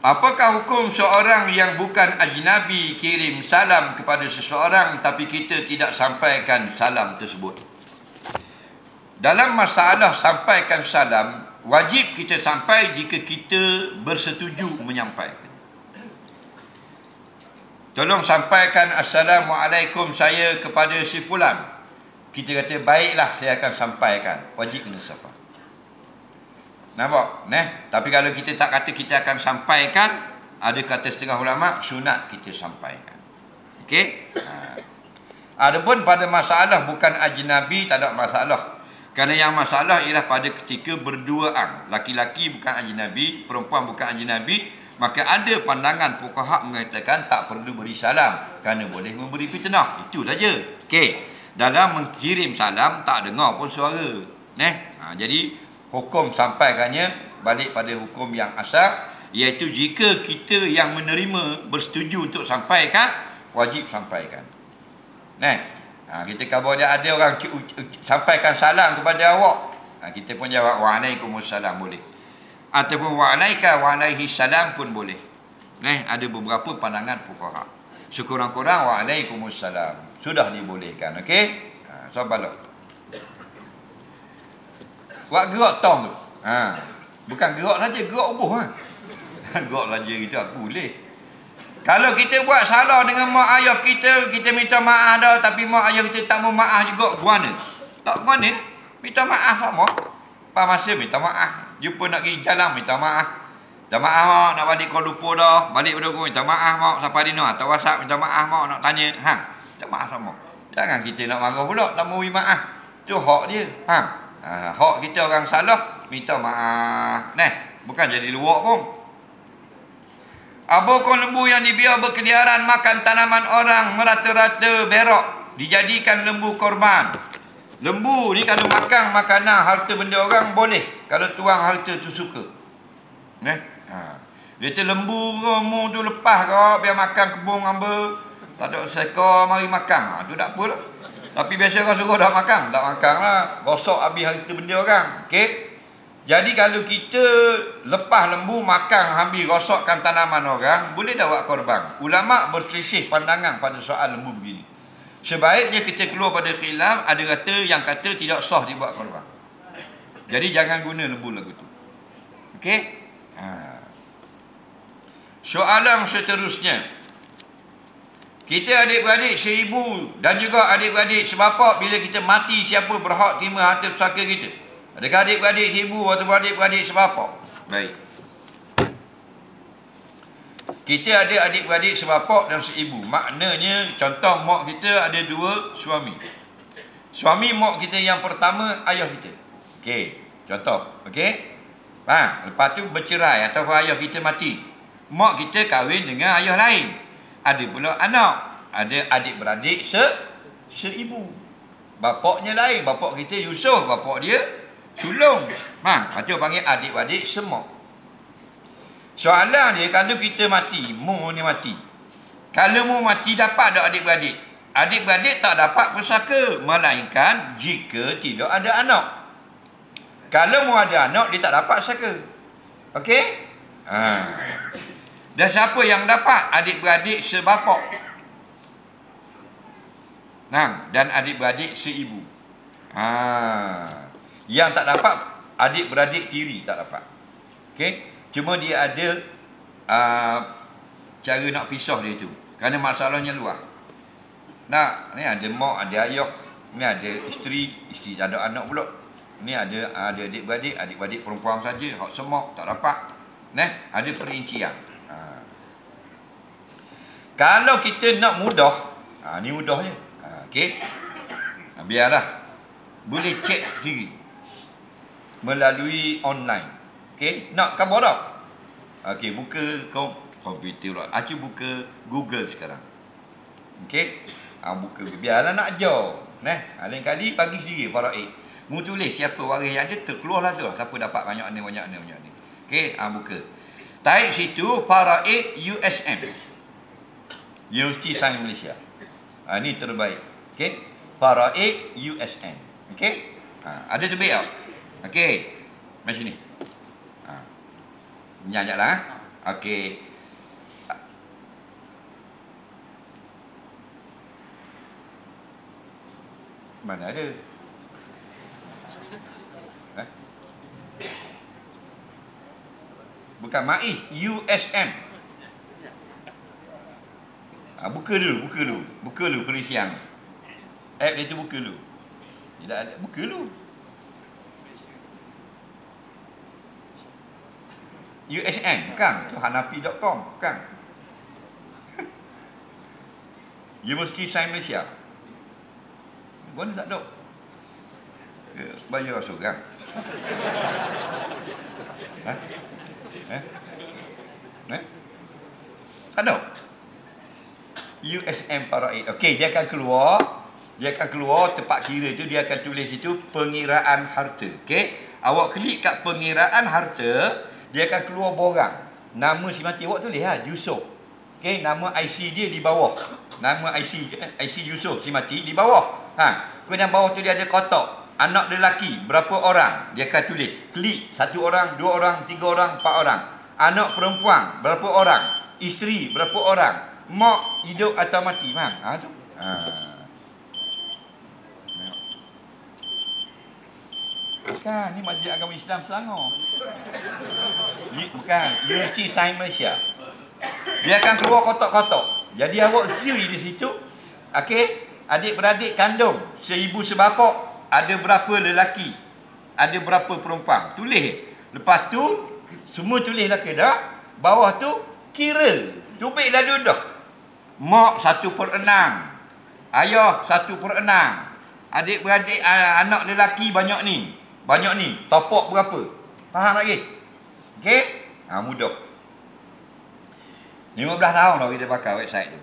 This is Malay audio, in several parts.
Apakah hukum seorang yang bukan ajnabi kirim salam kepada seseorang tapi kita tidak sampaikan salam tersebut? Dalam masalah sampaikan salam, wajib kita sampai jika kita bersetuju menyampaikan. Tolong sampaikan Assalamualaikum saya kepada si fulan. Kita kata baiklah saya akan sampaikan. Wajib kena sampai. Nampak? Tapi kalau kita tak kata kita akan sampaikan, ada kata setengah ulama, sunat kita sampaikan. Okey? Adapun pada masalah bukan ajnabi, tak ada masalah. Kerana yang masalah ialah pada ketika berduaan. Laki-laki bukan ajnabi, perempuan bukan ajnabi, maka ada pandangan fuqaha mengatakan tak perlu beri salam kerana boleh memberi fitnah. Itu saja. Okey. Dalam mengirim salam tak dengar pun suara. Jadi hukum sampaikannya balik pada hukum yang asal, iaitu jika kita yang menerima bersetuju untuk sampaikan, wajib sampaikan. Kita khabar dia ada orang sampaikan salam kepada awak, kita pun jawab waalaikumsalam boleh, ataupun waalaika waalaihi salam pun boleh. Ada beberapa pandangan fuqaha. Sekurang-kurang waalaikumsalam sudah dibolehkan. Okey, sabarlah. Buat gerak tong tu. Bukan gerak saja, gerak ubuh. Gerak saja itu aku boleh. Kalau kita buat salah dengan mak ayah kita, kita minta maaf dah, tapi mak ayah kita tak mau maaf juga, guana. Tak guana, minta maaf sama. Pas masa minta maaf. Jumpa nak pergi jalan, minta maaf. Minta maaf mak, nak balik Kuala Lumpur dah. Balik pada aku, minta maaf mak. Sampai di atau WhatsApp, minta maaf mak, nak tanya. Minta maaf sama. Jangan kita nak marah pula, tak mau beri maaf. Itu hak dia. Hak kita orang salah, minta maaf. Bukan jadi luak pun. Abokong lembu yang dibiar berkeliaran makan tanaman orang merata-rata berak, dijadikan lembu korban. Lembu ni kalau makan makanan harta benda orang boleh, kalau tuang harta tu suka. Dia tu lembu kamu tu lepas kau biar makan kebun hamba, tak ada seekor mari makan. Tu tak apa lah. Tapi biasa orang suruh dah makan. Tak makan lah. Rosak habis harta benda orang. Okey. Jadi kalau kita lepas lembu makan habis rosakkan tanaman orang, boleh dah buat korban. Ulama berselisih pandangan pada soal lembu begini. Sebaiknya kita keluar pada khilaf, ada kata yang kata tidak sah dibuat korban. Jadi jangan guna lembu lagu tu. Okey. Soalan seterusnya. Kita adik-beradik seibu dan juga adik-beradik sebapa, bila kita mati siapa berhak terima harta pusaka kita? Adakah adik-beradik seibu atau adik-beradik sebapa? Baik. Kita ada adik-beradik sebapa dan seibu. Maknanya contoh mak kita ada dua suami. Suami mak kita yang pertama ayah kita. Okey, contoh. Okey. Lepas tu bercerai atau ayah kita mati. Mak kita kahwin dengan ayah lain. Ada pula anak, ada adik-beradik seibu. Bapaknya lain, bapak kita Yusuf, bapak dia sulung. Itu panggil adik-beradik semak. Soalan dia, kalau kita mati, mu ni mati. Kalau mu mati dapat tak adik-beradik? Adik-beradik tak dapat pusaka, melainkan jika tidak ada anak. Kalau mu ada anak, dia tak dapat pusaka. Okey? Dan siapa yang dapat? Adik-beradik sebapak. Dan adik-beradik seibu. Yang tak dapat, adik-beradik tiri tak dapat. Okey? Cuma dia ada cara nak pisah dia tu. Kerana masalahnya luar. Ni ada mak, ada ayah. Ni ada isteri tak ada anak pula. Ni ada adik-beradik, adik-beradik perempuan saja. Hak semak tak dapat. Ada perincian. Kalau kita nak mudah, ni mudah je. Okey. Biarlah. Boleh cek sendiri. Melalui online. Okey. Nak khabar tak? Okey, buka komputer lah. Buka Google sekarang. Okey. Buka. Biarlah nak ajar. Lain kali bagi sendiri faraid. Mu tulis siapa waris yang ada, terkeluarlah tu. Siapa dapat banyak ni. Okey, buka. Type situ faraid USM. Universiti Sains Malaysia. Ini terbaik. Okey. Faraid USN. Okey. Ada terbaik tak? Okey. Macam ni. Nyanyi lah. Okey. Mana ada? Bukan MAIS, USM. Buka dulu perisian. App dia tu buka dulu. Tidak ada, buka dulu. USM, bukan? Tu hanafi.com, bukan? University Sains Malaysia. Mana tak tahu? Bayar seorang. Tak tahu? USM Paraid. Okey, dia akan keluar tempat kira tu, dia akan tulis itu pengiraan harta. Okey, awak klik kat pengiraan harta, dia akan keluar borang. Nama si mati awak tulis Yusof. Okey, nama IC dia di bawah. Nama IC Yusof si mati di bawah. Kemudian bawah tu dia ada kotak. Anak lelaki berapa orang? Dia akan tulis. Klik 1 orang, 2 orang, 3 orang, 4 orang. Anak perempuan berapa orang? Isteri berapa orang? Mak hidup atau mati? Faham? Tu. Bukan, ni Majlis Agama Islam Selangor. Bukan, University Sains Malaysia. Dia akan keluar kotak-kotak. Jadi awak siri di situ. Okey, adik-beradik kandung, seibu sebapak, ada berapa lelaki, ada berapa perempuan. Tulis. Lepas tu semua tulislah ke dah. Bawah tu kira. Tubiklah dah. Mak 1/6. Ayah 1/6. Adik-beradik anak lelaki banyak ni. Topak berapa? Faham lagi? Okey? Mudah. 15 tahun dah kita pakai website tu.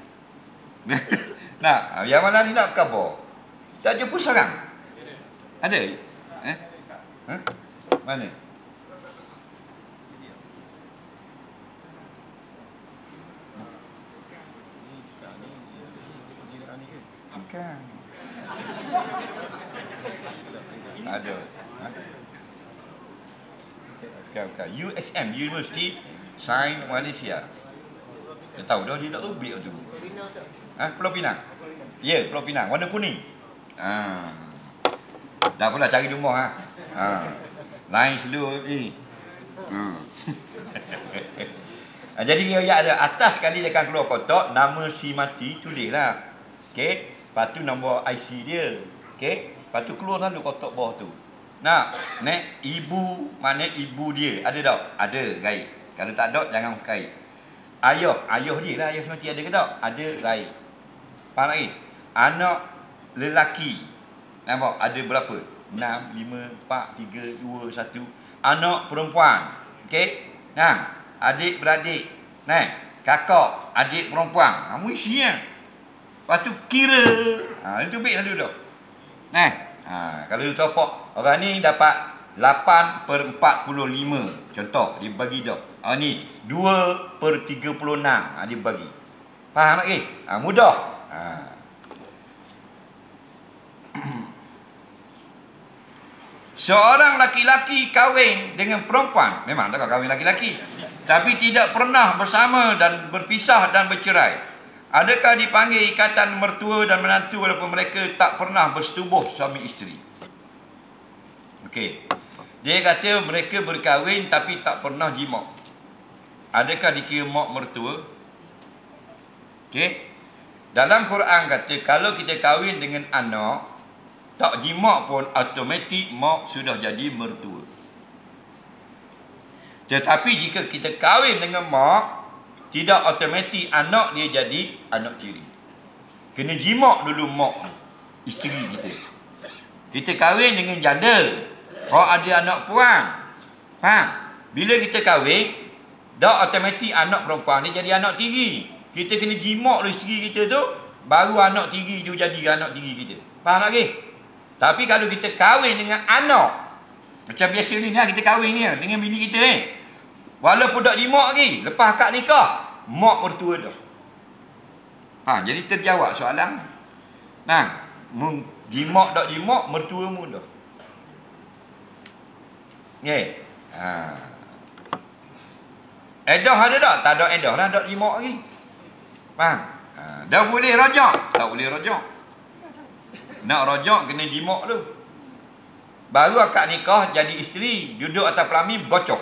Nah, yang mana ni nak cover? Tak jumpa seorang? Ada? Mana? Bukan. Ada. Bukan. USM, University Sains Malaysia. Dia tahu dah, dia nak lebih tu. Pulau Pinang. Ya, Pulau Pinang. Warna kuning. Dah pula cari rumah. Lain seluruh ni. Jadi dia ada atas sekali dia akan keluar kotak. Nama si mati, tulislah. Okey. Lepas tu nombor IC dia. Okey. Lepas tu keluar selalu kotak bawah tu. Ibu, mana ibu dia? Ada tak? Ada, raih. Kalau tak ada, jangan kait. Ayah dia lah. Ayah si mati ada ke tak? Ada, raih. Faham lagi? Anak lelaki. Nampak? Ada berapa? 6, 5, 4, 3, 2, 1. Anak perempuan. Okey? Adik-beradik. Kakak, adik perempuan. Kamu isi ya. Lepas tu kira. Itu baik selalu dah. Kalau you topak, orang ni dapat 8/45. Contoh, dia bagi dah. Ni 2/36. Dia bagi. Faham lagi? Mudah. Seorang laki-laki kahwin dengan perempuan. Memang tak kahwin laki-laki. Tapi tidak pernah bersama dan berpisah dan bercerai. Adakah dipanggil ikatan mertua dan menantu walaupun mereka tak pernah bersetubuh suami isteri? Okey. Dia kata mereka berkahwin tapi tak pernah jima'. Adakah dikira mak mertua? Okey. Dalam Quran kata kalau kita kahwin dengan anak, tak jima' pun automatik mak sudah jadi mertua. Tetapi jika kita kahwin dengan mak, tidak automatik anak dia jadi anak tiri. Kena jima' dulu mak isteri kita. Kita kahwin dengan janda, ada anak puan. Faham? Bila kita kahwin, dah automatik anak perempuan ni jadi anak tiri. Kita kena jima' dulu isteri kita tu, baru anak tiri tu jadi anak tiri kita. Faham lagi? Tapi kalau kita kahwin dengan anak, macam biasa ni kita kahwin ni dengan bini kita walaupun tak jima' lagi, lepas akad nikah, mak mertua dah. Jadi terjawab soalan. Jima' tak jima', mertua mu dah. Edah ada tak? Tak ada edah lah, tak jima lagi. Faham? Dah boleh rajak? Tak boleh rajak. Nak rajak kena jima tu. Baru akad nikah jadi isteri, duduk atas pelami bergocoh.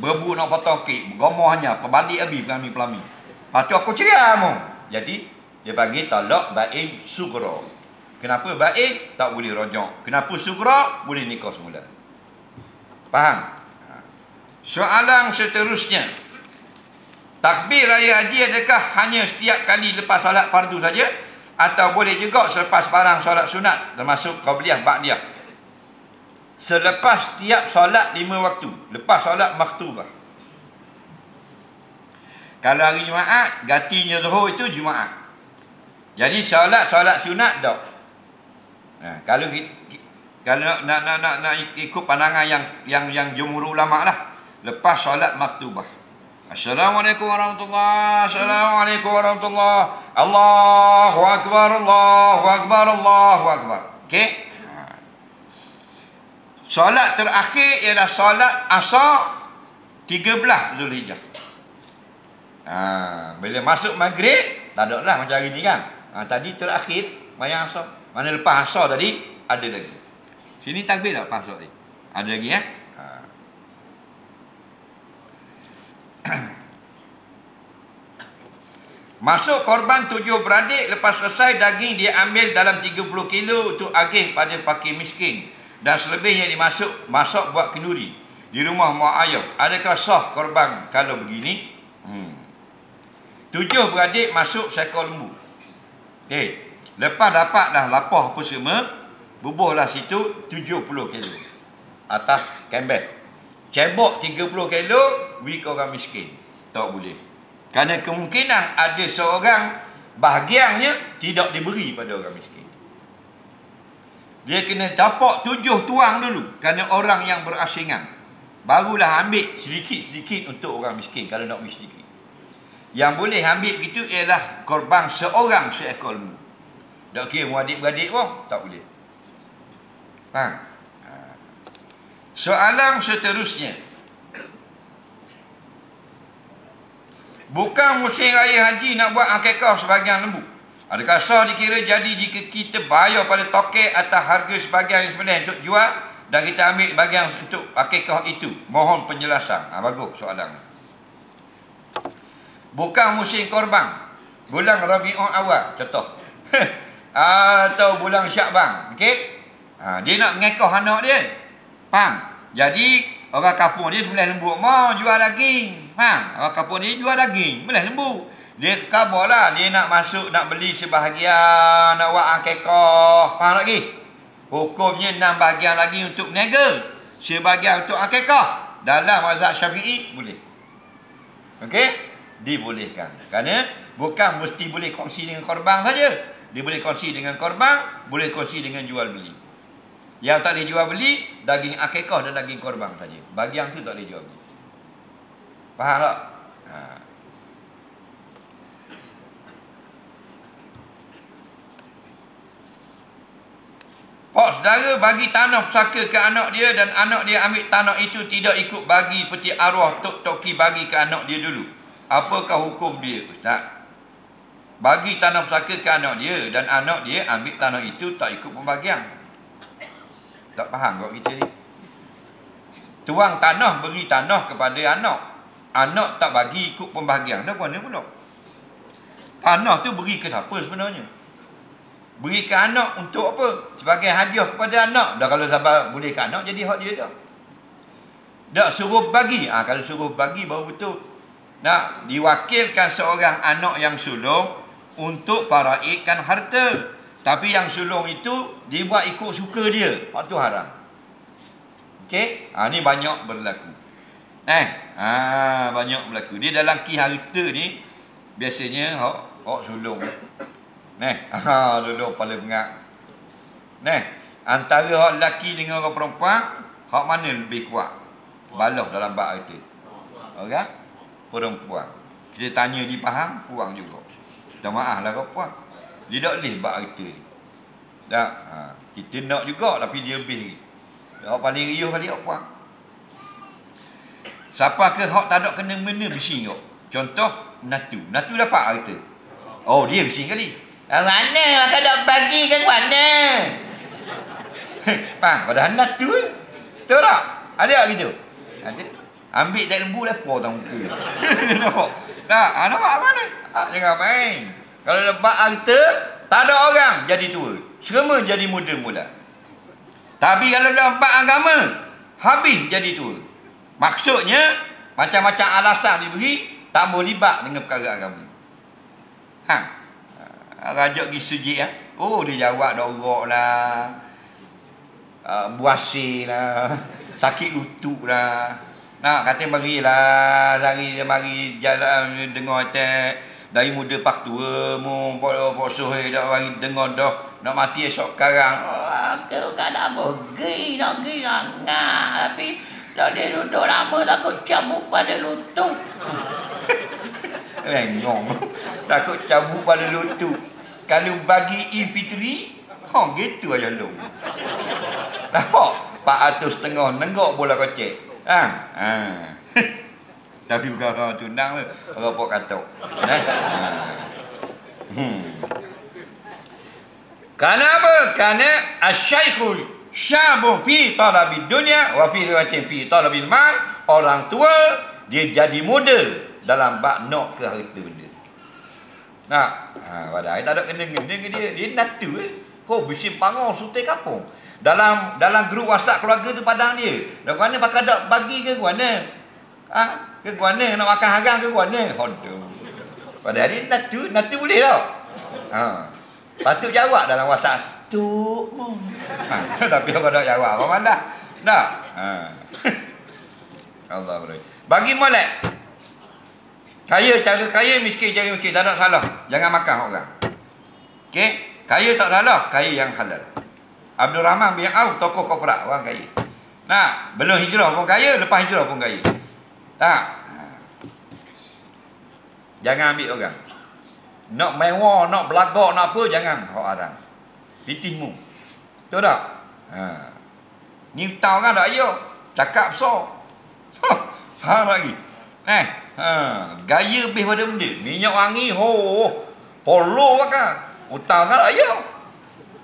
Berebu nak potong kek, bergomohnya, perbalik habis pelami-pelami. Lepas tu aku cerai mu. Jadi dia bagi talak bain sugra. Kenapa bain? Tak boleh rajak. Kenapa sugra? Boleh nikah semula. Faham? Soalan seterusnya. Takbir raya haji adakah hanya setiap kali lepas solat fardu saja? Atau boleh juga selepas barang solat sunat, termasuk qabliyah, ba'diyah? Selepas setiap solat 5 waktu. Lepas solat maktubah. Kalau hari Jumaat, gantinya Zuhur itu Jumaat. Jadi solat sunat tak. Kalau nak ikut pandangan yang jumhur ulama lah, lepas solat maktubah. Assalamualaikum warahmatullahi. Assalamualaikum warahmatullahi. Allahu akbar, Allahu akbar, Allahu akbar. Okey. Solat terakhir ialah solat asar 13 Zulhijjah. Bila masuk maghrib, tak ada lah macam hari ni kan. Tadi terakhir mayang asar. Mana lepas asar tadi ada lagi. Sini takbir tak lepas asar tadi? Ada lagi ya? Masuk korban 7 beradik, lepas selesai daging dia ambil dalam 30 kilo untuk agih pada fakir miskin. Dan selebihnya masak buat kenduri di rumah mak ayah. Adakah sah korban kalau begini? 7 beradik masuk seekor lembu. Okey. Lepas dapatlah lapah apa semua, bubuhlah situ 70 kilo. Atas kembang. Cebok 30 kilo, beri ke orang miskin. Tak boleh. Kerana kemungkinan ada seorang bahagiannya tidak diberi pada orang miskin. Dia kena dapat 7 tuang dulu. Kerana orang yang berasingan. Barulah ambil sedikit-sedikit untuk orang miskin. Kalau nak beri sedikit. Yang boleh ambil begitu ialah korban seorang seekor lembu. Tak kira mu adik-beradik pun. Tak boleh. Faham? Soalan seterusnya. Bukan musim raya haji nak buat akikah sebahagian lembu. Adakah sah dikira jadi jika kita bayar pada toket atas harga sebahagian yang sebenarnya untuk jual dan kita ambil bahagian untuk akikah itu? Mohon penjelasan. Bagus soalan. Bukan musim korban. Bulan Rabiul Awal contoh. Atau bulan Syakban. Okey? Dia nak mengekah anak dia. Faham? Jadi orang kampung dia sembelih lembu, mau jual daging. Faham? Orang kampung dia jual daging, sembelih lembu. Dia kekabarlah dia nak masuk, nak beli sebahagian, nak buat akikah. Faham lagi? Hukumnya 6 bahagian lagi untuk berniaga, sebahagian untuk akikah. Dalam mazhab Syafi'i boleh. Okey? Dibolehkan. Kerana bukan mesti boleh kongsi dengan korban saja. Dia boleh kongsi dengan korban, boleh kongsi dengan jual beli. Yang tak boleh jual beli, daging akikah dan daging korban saja. Bahagian tu tak boleh jual beli. Faham tak? Pak saudara bagi tanah pusaka ke anak dia dan anak dia ambil tanah itu tidak ikut bagi peti arwah Tok Toki bagi ke anak dia dulu. Apakah hukum dia, Ustaz? Bagi tanah pusaka ke anak dia dan anak dia ambil tanah itu tak ikut pembagian. Tak faham kau kita ni. Tuang tanah beri tanah kepada anak. Anak tak bagi ikut pembahagian. Dah mana pula? Tanah tu beri ke siapa sebenarnya? Beri ke anak untuk apa? Sebagai hadiah kepada anak. Dah kalau sahabat boleh ke anak, jadi hak dia dah. Tak suruh bagi. Kalau suruh bagi baru betul. Nak diwakilkan seorang anak yang sulung untuk faraidkan harta. Tapi yang sulung itu dia buat ikut suka dia. Waktu haram. Okey? Ni banyak berlaku. Banyak berlaku. Dia dalam ki harta ni biasanya hak sulung. Dulu kepala bengak. Antara hak lelaki dengan orang perempuan, hak mana lebih kuat? Balah dalam bab harta. Orang perempuan. Kita tanya di faham, puang juga. Minta maaf lah kau puang. Dia tak boleh bab harta ni. Tak. Kita nak juga tapi dia lebih lagi. Hak paling riuh kali hak puang. Siapa ke hak tak ada kena-mena bising kau. Contoh natu. Natu dapat harta. Oh, dia bising kali. Mana makan nak bagi kan mana? Faham? Padahal natu. Betul tak? Ada tak gitu? Ada. Ambil tak lembu lepas tak muka. Nampak? Tak? Nampak mana? Jangan main. Kalau dapat harta, tak ada orang jadi tua. Semua jadi muda mula. Tapi kalau dapat agama, habis jadi tua. Maksudnya, macam-macam alasan diberi, tak mau libat dengan perkara agama. Rajuk pergi sujud ya. Oh, dia jawab dorok lah. Buasir lah. Sakit lutut lah. Nak kata berilah. Dari dia mari jalan dengar atas. Dari muda pak tua mu posoh dah mari dengar dah. Nak mati esok sekarang. Aku kan nak pergi sangat. Tapi dah dia duduk lama takut cabut pada lutut. Renyong. Takut cabut pada lutut. Kalau bagi infanteri, gitu aja lu. Nampak? 400.5 nenggok bola kocek. Tapi bukan orang tunang tu. Orang pok katok. Kenapa? Kerana asyaikhul syabu fi talabil dunia wa fi riwayatin fi talabil mal. Orang tua dia jadi muda dalam bab nak ke harta benda. Nah, padahal tak ada kena-kena ke dia. Dia natu Kau bising panggil sutai kapung. Dalam grup WhatsApp keluarga tu padang dia. Dah mana pakai dak bagi ke mana? Ke mana nak makan harang ke mana? Aduh. Padahal dia natu boleh tau. Patut jawab dalam WhatsApp. Tuk mu. Tapi orang tak jawab. Apa malah? Nak. Allah boleh. Bagi molek. Kaya cara kaya, miskin cara miskin. Tak ada salah. Jangan makan orang. Okey? Kaya tak salah. Kaya yang halal. Abdul Rahman bin Auf, tokoh korporat. Orang kaya. Nah, belum hijrah pun kaya. Lepas hijrah pun kaya. Tak? Jangan ambil orang. Nak mewah, nak belagak, nak apa. Jangan. Hak haram. Pitihmu. Betul tak? Ni tahu kan tak ayah. Cakap besar. Faham lagi? Gaya lebih pada benda. Minyak wangi, polo bakar. Hutang kan ayam.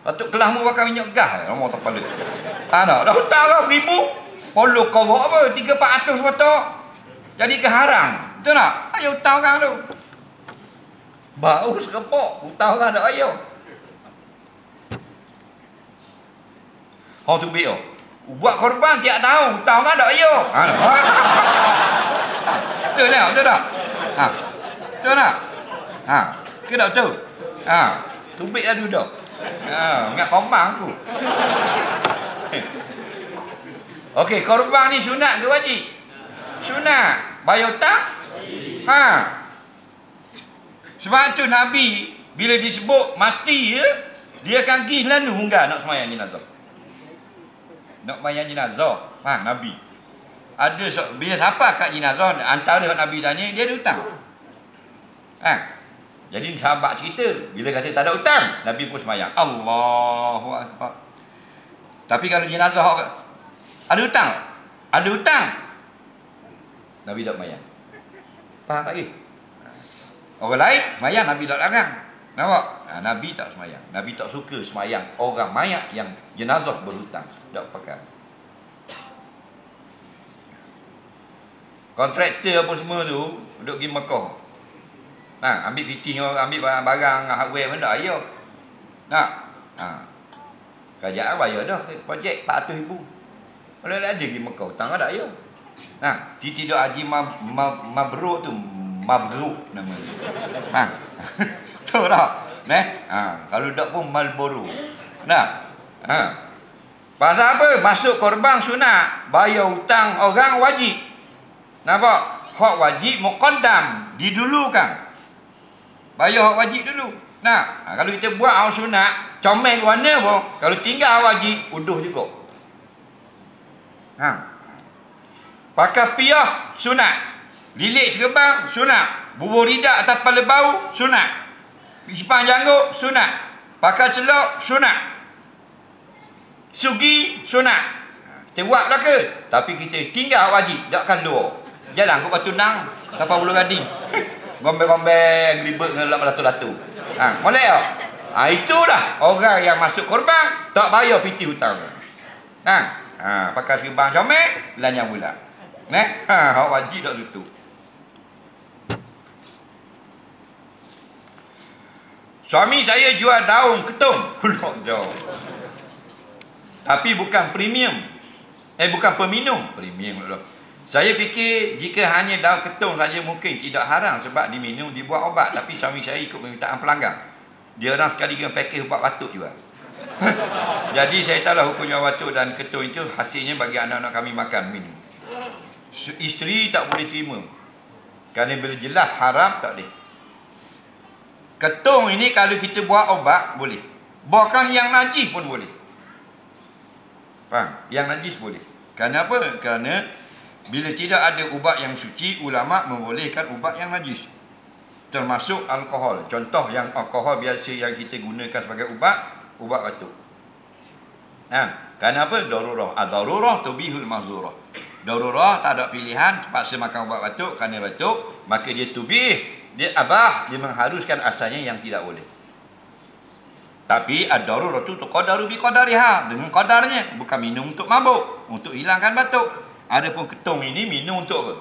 Patut kelas mu bakar minyak gas. Lama tak pada. Dah hutang kan ribu. Polo korok apa? 300-400 batok. Jadi ke haram. Betul tak? Ayam hutang kan tu. Bau sekepok. Hutang kan ada ayam. Tu baik oh. Buat korban tiap tahun. Hutang kan ada ayam. Betul tak? Betul tak? Betul tak? Ke tak betul? Tubik dah duduk. Ingat komang aku. Okey, korban ni sunat ke wajib? Sunat. Bayar hutang? Sebab tu Nabi bila disebut mati dia akan pergi lalu hingga nak semayang jenazah. Nak semayang jenazah. Nabi. Ada bila siapa kat jenazah antara Nabi tanya dia ada hutang. Jadi sahabat cerita bila kata tak ada hutang, Nabi pun semayang. Allahu akbar. Tapi kalau jenazah ada hutang, Nabi tak semayang. Faham tak lagi? Orang lain semayang, Nabi tak larang. Nampak? Nabi tak semayang. Nabi tak suka semayang orang mayat yang jenazah berhutang. Tak pakai. Kontraktor apa semua tu duduk pergi Mekah. Ambil fitting, ambil barang hardware pun tak ayah. Kerajaan bayar dah projek 400,000. Kalau ada pergi Mekah hutang tak ayah. Tidak haji mabruk tu, mabruk nama dia. Tahu tak? Kalau tak pun Marlboro. Pasal apa? Masuk korban sunat, bayar hutang orang wajib. Nampak? Hak wajib muqaddam, didulukan. Bayar hak wajib dulu. Kalau kita buat hak sunat, comel warna pun, kalau tinggal hak wajib, uduh juga. Pakai piyah sunat. Lilit serban sunat. Bubur lidak atas kepala bau sunat. Sipang janggut sunat. Pakai celok sunat. Sugi sunat. Kita buat dah ke? Tapi kita tinggal wajib, takkan luar. Jalan kau batu nang sampai Ulu Gading. Gombel-gombel geribet dengan latu-latu. Boleh tak? Itulah orang yang masuk korban tak bayar piti hutang. Pakai serban comel lanyang pula. Awak wajib tak tutup. Suami saya jual daun ketum. Pulak jauh. Tapi bukan premium. Bukan peminum. Premium lah. Saya fikir jika hanya daun ketum saja mungkin tidak haram sebab diminum, dibuat obat. Tapi suami saya ikut permintaan pelanggan. Dia orang sekali dengan pakej ubat batuk juga. Jadi saya tahulah hukumnya batuk dan ketum itu hasilnya bagi anak-anak kami makan, minum. Isteri tak boleh terima. Kerana bila jelas haram tak boleh. Ketum ini kalau kita buat obat boleh. Bahkan yang najis pun boleh. Faham? Yang najis boleh. Kerana apa? Kerana bila tidak ada ubat yang suci, ulama membolehkan ubat yang najis. Termasuk alkohol. Contoh yang alkohol biasa yang kita gunakan sebagai ubat batuk. Kerana apa? Darurah. Darurah tubihul mahzurah. Darurah tak ada pilihan, terpaksa makan ubat batuk kerana batuk, maka dia tubih. Dia abah, dia mengharuskan asalnya yang tidak boleh. Tapi ad-darurah tu qadaru bi qadariha, dengan qadarnya, bukan minum untuk mabuk, untuk hilangkan batuk. Adapun ketum ini minum untuk apa?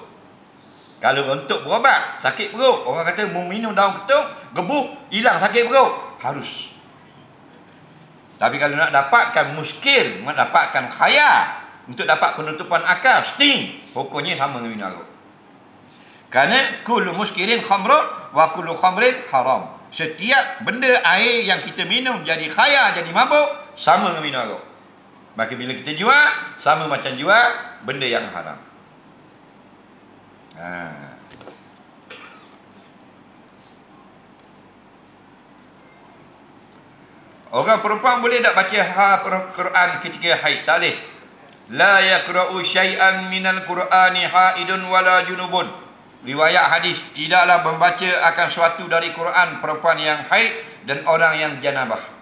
Kalau untuk berobat, sakit perut, orang kata mau minum daun ketum, gebuh, hilang sakit perut, harus. Tapi kalau nak dapatkan muskil, mendapatkan khayal, untuk dapat penutupan akal, sting, hukumnya sama dengan minum arak. Kerana kullu muskirin khamrun wa kullu khamrin haram. Setiap benda air yang kita minum jadi khayal, jadi mabuk, sama dengan minum arak. Maka bila kita jual, sama macam jual benda yang haram. Orang perempuan boleh tak baca Quran ketika haid? Tak boleh. La yaqra'u syai'an minal Qur'ani haidun wala junubun. Riwayat hadis, tidaklah membaca akan suatu dari Quran perempuan yang haid dan orang yang janabah.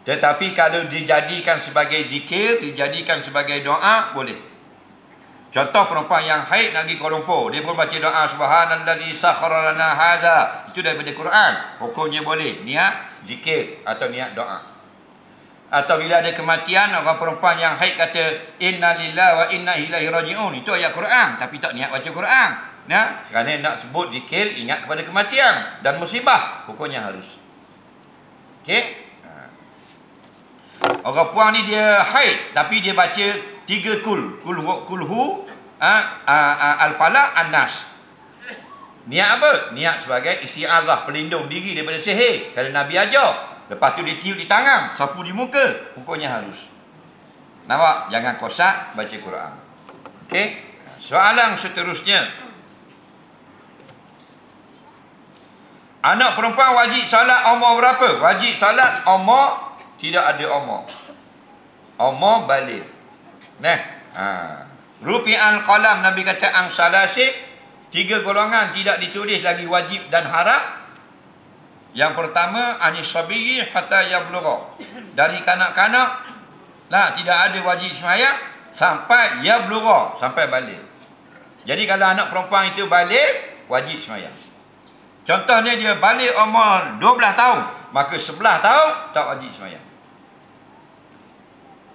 Tetapi kalau dijadikan sebagai zikir, dijadikan sebagai doa, boleh. Contoh perempuan yang haid nak pergi Kuala Lumpur, dia pun baca doa subhanallazi sakhkhara lana hadza. Itu daripada Quran. Hukumnya boleh niat zikir atau niat doa. Atau bila ada kematian, orang perempuan yang haid kata inna lillahi wa inna ilaihi raji'un. Itu ayat Quran, tapi tak niat baca Quran. Kerana nak sebut zikir, ingat kepada kematian dan musibah, hukumnya harus. Okey? Orang puan ni dia haid, tapi dia baca 3 kulhu, al-falaq, an-nas. Niat apa? Niat sebagai isti'azah, pelindung diri daripada sihir. Kalau Nabi ajar. Lepas tu dia tiup di tangan, sapu di muka, hukumnya harus. Nampak? Jangan kosak baca Quran. Okey? Soalan seterusnya. Anak perempuan wajib salat umur berapa? Wajib salat umur tidak ada umur. Umur baligh. Rufi'al qalam, Nabi kata ang salasik, 3 golongan tidak ditulis lagi wajib dan haram. Yang pertama, anis sabiyyi hatta yablugha. Dari kanak-kanak tidak ada wajib sembahyang sampai yablugha, sampai balik. Jadi kalau anak perempuan itu balik, wajib sembahyang. Contohnya dia balik umur 12 tahun, maka 11 tahun tak wajib sembahyang.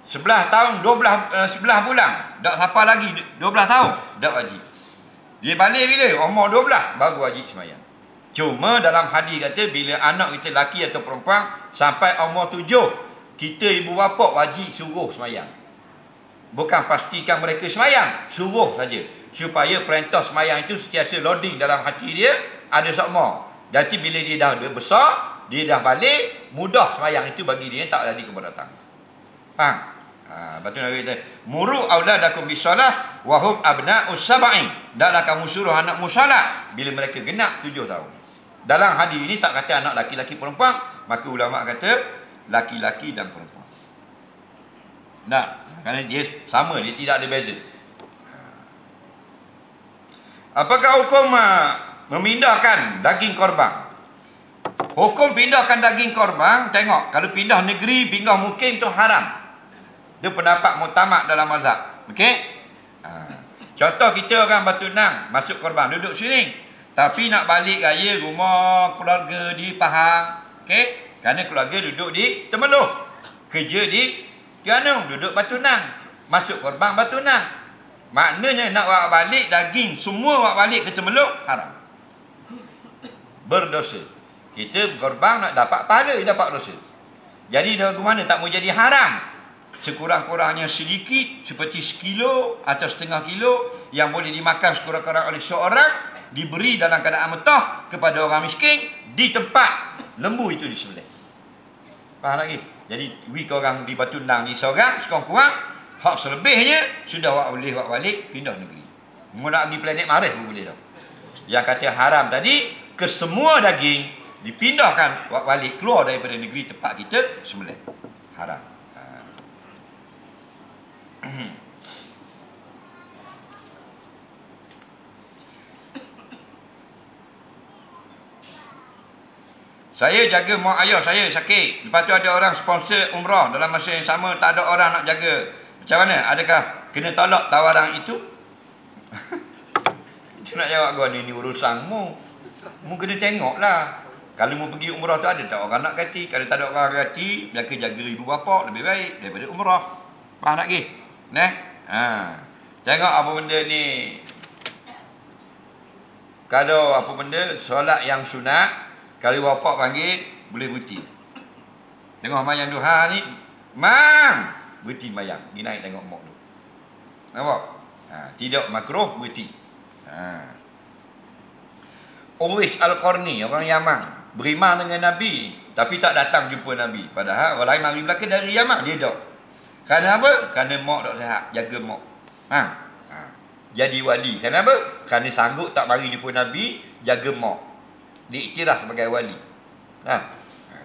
11 tahun 11 bulan tak sampai lagi 12 tahun tak wajib. Dia balik bila? Umur 12 baru wajib sembahyang. Cuma dalam hadis kata bila anak kita lelaki atau perempuan sampai umur 7, kita ibu bapa wajib suruh sembahyang. Bukan pastikan mereka sembahyang, suruh saja. Supaya perintah sembahyang itu sentiasa loading dalam hati dia, ada sokmo. Jadi bila dia dah besar, dia dah balik, mudah sembahyang itu bagi dia, tak lagi keberatan. Faham? Betul Nabi kata, muru auladakum bisalah wa hum abna'us sab'in. Daklah kamu suruh anakmu salat bila mereka genap 7 tahun. Dalam hadis ini tak kata anak laki-laki perempuan, maka ulama kata laki-laki dan perempuan. Kerana dia sama, dia tidak ada beza. Apakah hukum memindahkan daging korban? Hukum pindahkan daging korban, tengok, kalau pindah negeri, pindah mungkin itu haram. Itu pendapat mutamak dalam mazhab. Okey? Contoh kita orang Batu Nang masuk korban duduk sini. Tapi nak balik raya rumah keluarga di Pahang. Okey? Kerana keluarga duduk di Temeloh. Kerja di Terengganu, duduk Batu Nang. Masuk korban Batu Nang. Maknanya nak bawa balik daging semua bawa balik ke Temeloh haram. Berdosa. Kita korban nak dapat pahala, dapat dosa. Jadi bagaimana tak mau jadi haram? Sekurang-kurangnya sedikit, seperti sekilo atau setengah kilo yang boleh dimakan sekurang-kurang oleh seorang, diberi dalam keadaan mentah kepada orang miskin di tempat lembu itu disembelih. Faham lagi? Jadi we orang di Batu Nang ni seorang sekurang-kurang, hak selebihnya sudah boleh buat balik pindah negeri. Mau nak pergi planet Mars pun boleh tau. Yang kata haram tadi, kesemua daging dipindahkan buat balik keluar daripada negeri tempat kita sembelih. Haram. Saya jaga mak ayah saya sakit. Lepas tu ada orang sponsor umrah. Dalam masa yang sama tak ada orang nak jaga. Macam mana? Adakah kena tolak tawaran itu? Kita nak jawab kau ni urusanmu. Mu kena tengok lah. Kalau mu pergi umrah tu ada tak orang nak ganti. Kalau tak ada orang ganti, mereka jaga ibu bapa lebih baik daripada umrah. Faham tak lagi? Tengok apa benda ni. Kalau apa benda solat yang sunat, kalau bapak panggil boleh berhenti. Tengok mayang duha ni, mam, berhenti mayang. Dia naik tengok mak tu. Nampak? Tidak makruh berhenti. Uwais Al-Qarni, orang Yaman, beriman dengan Nabi, tapi tak datang jumpa Nabi. Padahal orang lain mari belakang dari Yaman, dia tak. Kerana apa? Kerana mak tak sihat, jaga mak. Jadi wali. Kenapa? Kerana sanggup tak mari jumpa Nabi, jaga mak. Diiktiraf sebagai wali.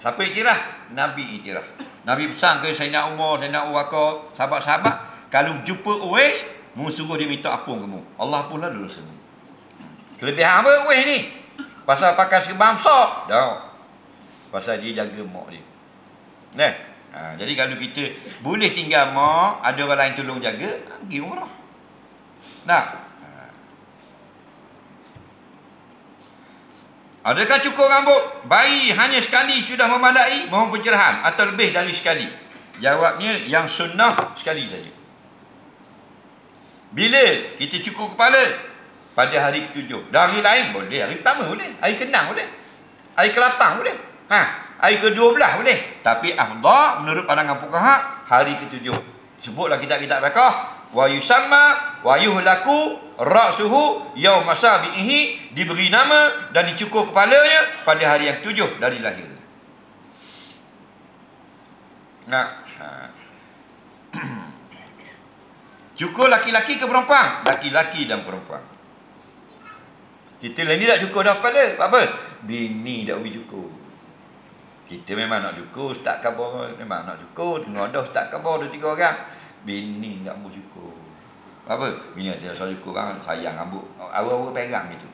Siapa iktiraf? Nabi iktiraf. Nabi pesan ke Sayyidina Umar, Sayyidina Abu Bakar, sahabat-sahabat, kalau jumpa Uwais, mu suruh dia minta ampun kamu. Allah ampunlah dosa-dosamu. Kelebihan apa Uwais ni? Pasal pakai serban besar? Tak. Pasal dia jaga mak dia. Jadi kalau kita boleh tinggal mak, ada orang lain tolong jaga, pergi umrah. Adakah cukur rambut bayi hanya sekali sudah memadai, mohon pencerahan, atau lebih dari sekali? Jawabnya yang sunnah sekali saja. Bila kita cukur kepala? Pada hari ke-7. Dari lain boleh, hari pertama boleh, hari ke-6 boleh, hari ke-8 boleh, hari ke-12 boleh. Tapi afdal menurut pandangan fuqaha hari ke-7. Sebutlah kitab-kitab fiqh, wa yusamma wa yuhlaku ra'suhu yaum sabihi, diberi nama dan dicukur kepalanya pada hari yang 7 dari lahir. Cukur laki-laki ke perempuan? Laki-laki dan perempuan. Kita lain ni tak cukur dah kepala. Apa? Bini tak pergi cukur. Kita memang nak cukur, start khabar memang nak cukur. Tengok dah start khabar 2-3 orang. Bini tak mau cukur. Apa? Bini saya selalu cukur kan, sayang rambut. Awal-awal pegang gitu.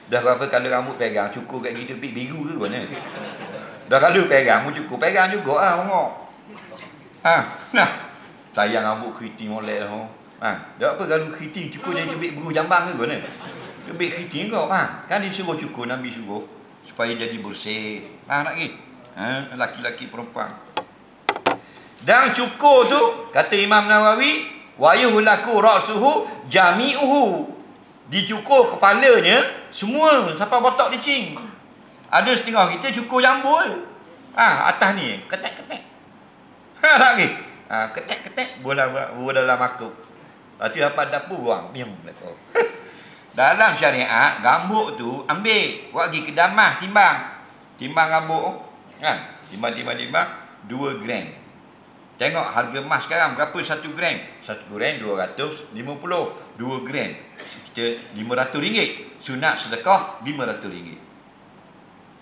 Dah berapa kalau rambut pegang, cukur kat kita biru ke mana? Dah kalau pegang, mu cukur, pegang juga tengok. Sayang rambut keriting molek dah. Dah apa kalau keriting cukur dia cubit beru jambang ke mana? Cubit keriting kau, kan disuruh cukur, Nabi suruh supaya jadi bersih. Faham tak lagi? Laki-laki perempuan. Dan cukur tu kata Imam Nawawi, wa yuhlaku ra'suhu jami'uhu. Dicukur kepalanya semua sampai botak licin. Ada setengah kita cukur jambul je. Atas ni ketek-ketek. Tak lagi. Ketek-ketek bola dalam makuk. Nanti dapat dapur buang. Dalam syariat, rambut tu ambil, buat pergi ke damah, timbang rambut kan, timbang 2 gram. Tengok harga emas sekarang berapa 1 gram? 1 gram 250, 2 gram kita RM500. Sunat sedekah RM500.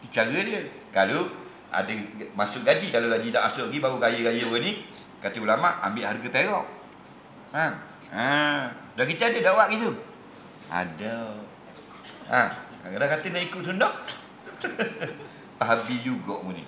Itu cara dia. Kalau ada masuk gaji, kalau gaji tak masuk lagi baru raya-raya ni, kata ulama ambil harga perak. Dah kita ada dakwah gitu. Ada. Kadang kata nak ikut sunnah. Habis juga mu ni.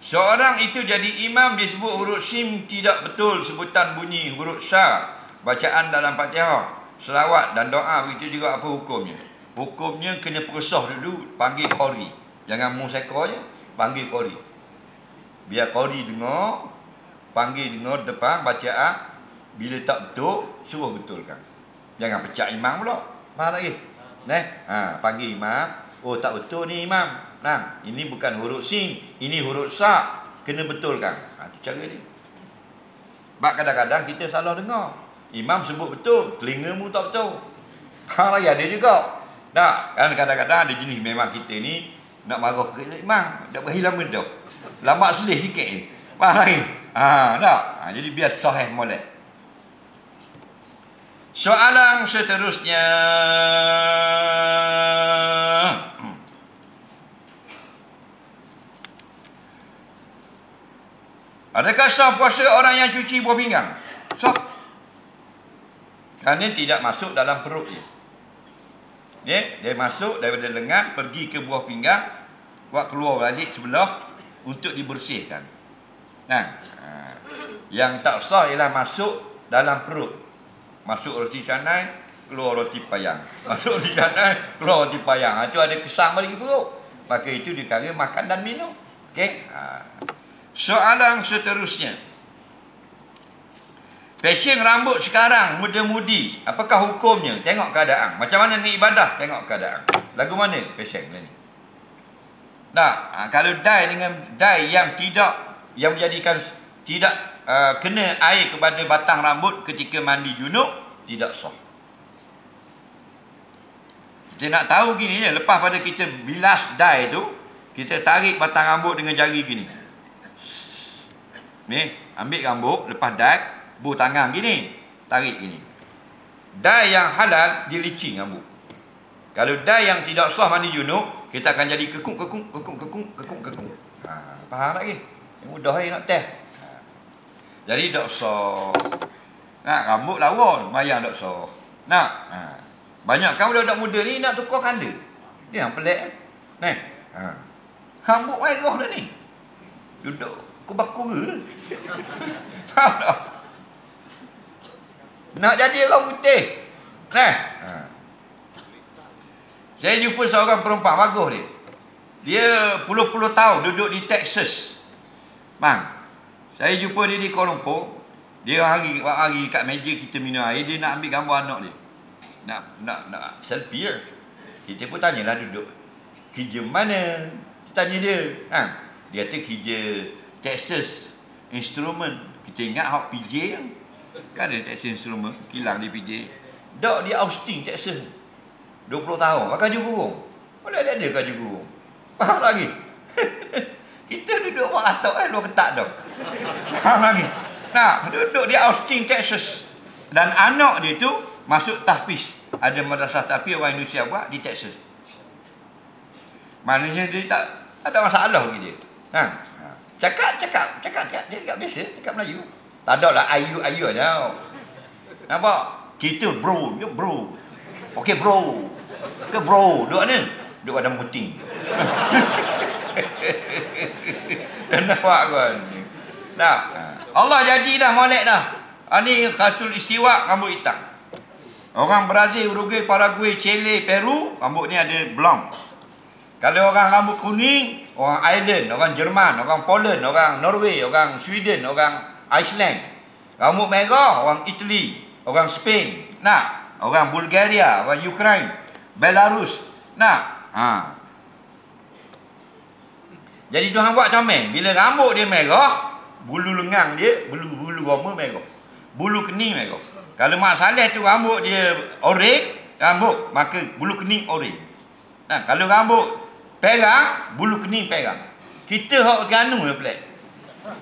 Seorang itu jadi imam disebut huruf Shin tidak betul sebutan bunyi huruf Sya. Bacaan dalam Fatihah, selawat dan doa begitu juga apa hukumnya? Hukumnya kena peresah dulu, panggil qari. Jangan museka je, panggil qari. Biar qari dengar, panggil dengar depan bacaan, bila tak betul suruh betulkan. Jangan pecat imam pula. Faham tak lagi? Panggil imam, oh tak betul ni imam. Nah, ini bukan huruf Sin, ini huruf Sa. Kena betulkan. Itu cara dia. Sebab kadang-kadang kita salah dengar. Imam sebut betul, telingamu tak betul. Faham lagi? Ada juga. Tak, kan kadang-kadang ada jenis memang kita ni nak marah ke imam, tak berhilang benda. Lambat selih sikit je. Faham lagi? Tak. Jadi biar sahih molek. Soalan seterusnya. Adakah sah puasa orang yang cuci buah pinggang? Sah. Kerana tidak masuk dalam perut dia. Dia masuk daripada lengan, pergi ke buah pinggang, buat keluar balik sebelah untuk dibersihkan. Yang tak sah ialah masuk dalam perut. Masuk roti canai, keluar roti payang. Masuk roti canai, keluar roti payang. Itu ada kesang balik ke perut. Maka itu dikira makan dan minum. Okey. Soalan seterusnya. Fashion rambut sekarang, muda-mudi, apakah hukumnya? Tengok keadaan. Macam mana dengan ibadah? Tengok keadaan. Lagu mana fashion ni? Kalau dye dengan dye yang tidak, yang menjadikan tidak kena air kepada batang rambut ketika mandi junub, tidak sah. Kita nak tahu gini je, lepas pada kita bilas dye tu, kita tarik batang rambut dengan jari gini. Ni, ambil rambut, lepas dye, buh tangan gini, tarik gini. Dye yang halal dilicin rambut. Kalau dye yang tidak sah mandi junub, kita akan jadi kekung. Faham tak lagi? Mudah nak teh. Jadi tak sah. Rambut lawa, mayang tak sah. Banyak kan budak muda ni nak tukar kanda. Dia yang pelik. Rambut merah dah ni. Duduk kubakura. Faham tak? Nak jadi orang putih. Saya jumpa seorang perempuan bagus dia. Dia puluh-puluh tahun duduk di Texas. Bang, saya jumpa dia di Kuala Lumpur. Dia hari kat meja kita minum air, dia nak ambil gambar anak dia. Nak selfie lah. Kita pun tanyalah duduk. Kerja mana? Kita tanya dia. Dia kata kerja Texas Instrument. Kita ingat hak PJ kan ada Texas Instrument, kilang di PJ. Dok di Austin, Texas. 20 tahun. Pakai kaju kurung. Boleh ada kaju kurung. Faham lagi? Kita duduk buat atok luar ketak dah. Faham lagi? Duduk di Austin, Texas. Dan anak dia tu masuk tahfiz. Ada madrasah tahfiz orang Indonesia buat di Texas. Maknanya dia tak ada masalah bagi dia. Cakap dia cakap biasa, cakap Melayu. Tak ada lah ayu aja. Nampak? Kita bro, ya bro. Okey bro. Ke bro, duduk mana? Duduk pada muting. Nampak kan? Allah jadi dah molek dah. Ni Khasul Istiwa rambut hitam. Orang Brazil, Uruguay, Paraguay, Chile, Peru, rambut ni ada blond. Kalau orang rambut kuning, orang Ireland, orang Jerman, orang Poland, orang Norway, orang Sweden, orang Iceland. Rambut merah, orang Italy, orang Spain. Orang Bulgaria, orang Ukraine, Belarus. Jadi tuan buat comel. Bila rambut dia merah, bulu lengang dia, bulu roma merah. Bulu kening merah. Kalau Mak Saleh tu rambut dia oranye, rambut, maka bulu kening oranye. Kalau rambut perang, bulu kening perang. Kita hak Terengganu dia pelik.